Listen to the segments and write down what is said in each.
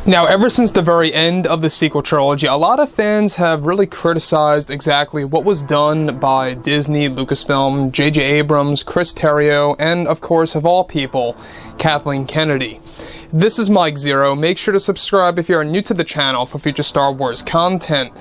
Now, ever since the very end of the sequel trilogy, a lot of fans have really criticized exactly what was done by Disney, Lucasfilm, J.J. Abrams, Chris Terrio, and, of course, of all people, Kathleen Kennedy. This is Mike Zero. Make sure to subscribe if you are new to the channel for future Star Wars content.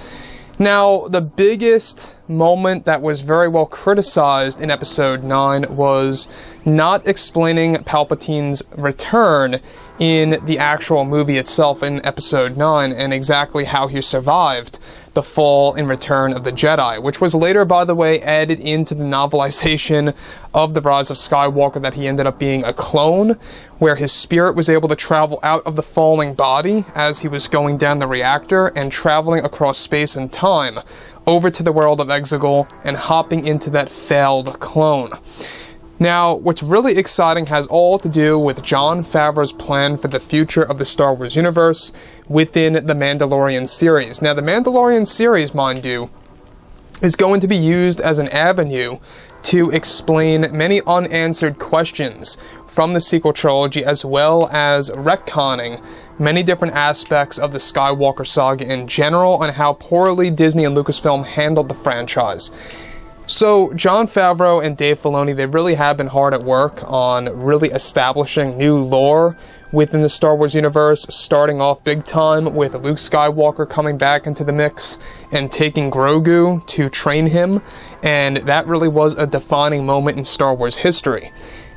Now, the biggest moment that was very well criticized in Episode 9 was not explaining Palpatine's return in the actual movie itself in Episode 9 and exactly how he survived the fall and return of the Jedi, which was later, by the way, added into the novelization of The Rise of Skywalker, that he ended up being a clone, where his spirit was able to travel out of the falling body as he was going down the reactor and traveling across space and time over to the world of Exegol and hopping into that failed clone. Now, what's really exciting has all to do with Jon Favreau's plan for the future of the Star Wars universe within the Mandalorian series. Now, the Mandalorian series, mind you, is going to be used as an avenue to explain many unanswered questions from the sequel trilogy, as well as retconning many different aspects of the Skywalker saga in general and how poorly Disney and Lucasfilm handled the franchise. So, Jon Favreau and Dave Filoni, they really have been hard at work on really establishing new lore within the Star Wars universe, starting off big time with Luke Skywalker coming back into the mix and taking Grogu to train him, and that really was a defining moment in Star Wars history.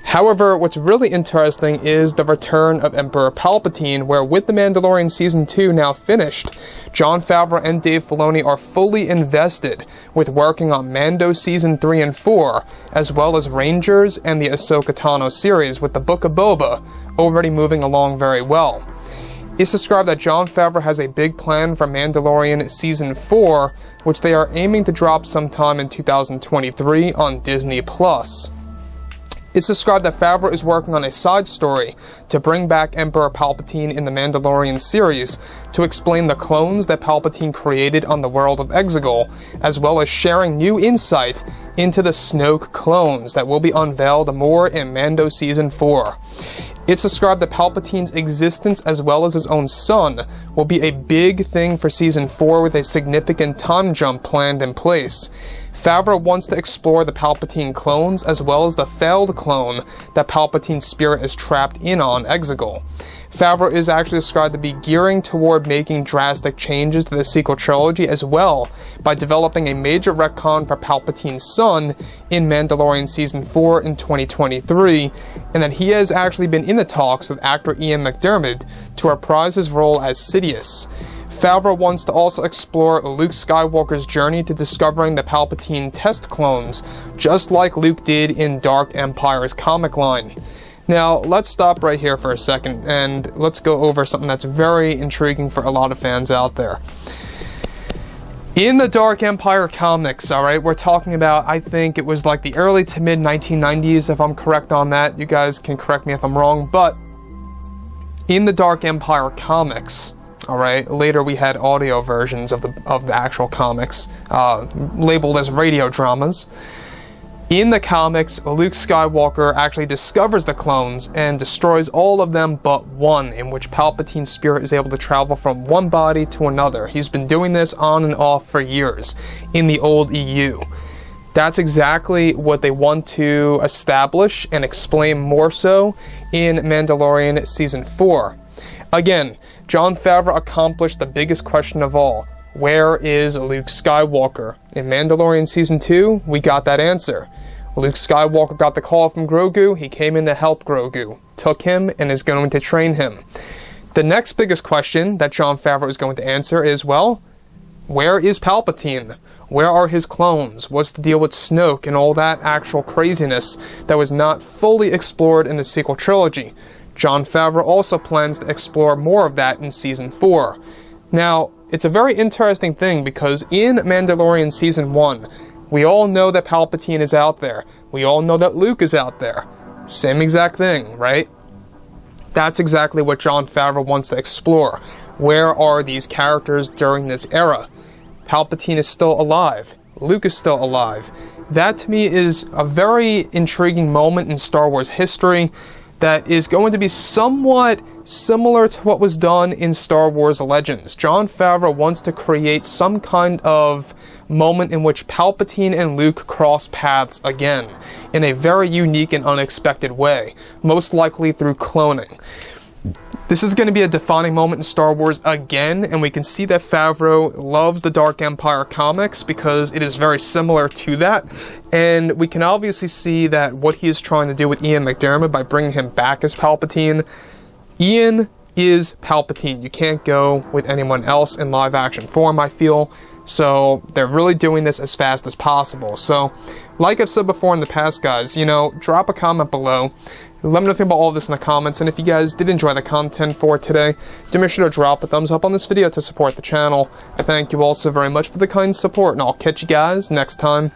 However, what's really interesting is the return of Emperor Palpatine, where with The Mandalorian Season 2 now finished, Jon Favreau and Dave Filoni are fully invested with working on Mando Season 3 and 4, as well as Rangers and the Ahsoka Tano series, with the Book of Boba already moving along very well. It's described that Jon Favreau has a big plan for Mandalorian Season 4, which they are aiming to drop sometime in 2023 on Disney+. It's described that Favreau is working on a side story to bring back Emperor Palpatine in the Mandalorian series to explain the clones that Palpatine created on the world of Exegol, as well as sharing new insight into the Snoke clones that will be unveiled more in Mando Season 4. It's described that Palpatine's existence as well as his own son will be a big thing for Season 4, with a significant time jump planned in place. Favreau wants to explore the Palpatine clones as well as the failed clone that Palpatine's spirit is trapped in on Exegol. Favreau is actually described to be gearing toward making drastic changes to the sequel trilogy as well, by developing a major retcon for Palpatine's son in Mandalorian Season 4 in 2023, and that he has actually been in the talks with actor Ian McDiarmid to reprise his role as Sidious. Favreau wants to also explore Luke Skywalker's journey to discovering the Palpatine test clones, just like Luke did in Dark Empire's comic line. Now, let's stop right here for a second, and let's go over something that's very intriguing for a lot of fans out there. In the Dark Empire comics, alright, we're talking about, I think it was like the early to mid 1990s, if I'm correct on that. You guys can correct me if I'm wrong, but in the Dark Empire comics, alright, later we had audio versions of the actual comics, labeled as radio dramas. In the comics, Luke Skywalker actually discovers the clones and destroys all of them but one, in which Palpatine's spirit is able to travel from one body to another. He's been doing this on and off for years in the old EU. That's exactly what they want to establish and explain more so in Mandalorian Season 4. Again, Jon Favreau accomplished the biggest question of all. Where is Luke Skywalker? In Mandalorian Season 2, we got that answer. Luke Skywalker got the call from Grogu, he came in to help Grogu, took him, and is going to train him. The next biggest question that Jon Favreau is going to answer is, well, where is Palpatine? Where are his clones? What's the deal with Snoke and all that actual craziness that was not fully explored in the sequel trilogy? Jon Favreau also plans to explore more of that in Season 4. Now, it's a very interesting thing because in Mandalorian Season 1, we all know that Palpatine is out there. We all know that Luke is out there. Same exact thing, right? That's exactly what Jon Favreau wants to explore. Where are these characters during this era? Palpatine is still alive. Luke is still alive. That to me is a very intriguing moment in Star Wars history that is going to be somewhat similar to what was done in Star Wars Legends. Jon Favreau wants to create some kind of moment in which Palpatine and Luke cross paths again, in a very unique and unexpected way, most likely through cloning. This is going to be a defining moment in Star Wars again, and we can see that Favreau loves the Dark Empire comics because it is very similar to that, and we can obviously see that what he is trying to do with Ian McDiarmid by bringing him back as Palpatine. Ian is Palpatine. You can't go with anyone else in live action form, I feel. So they're really doing this as fast as possible. So, like I've said before in the past, guys, you know, drop a comment below. Let me know about all this in the comments, and if you guys did enjoy the content for today, do make sure to drop a thumbs up on this video to support the channel. I thank you all so very much for the kind support, and I'll catch you guys next time.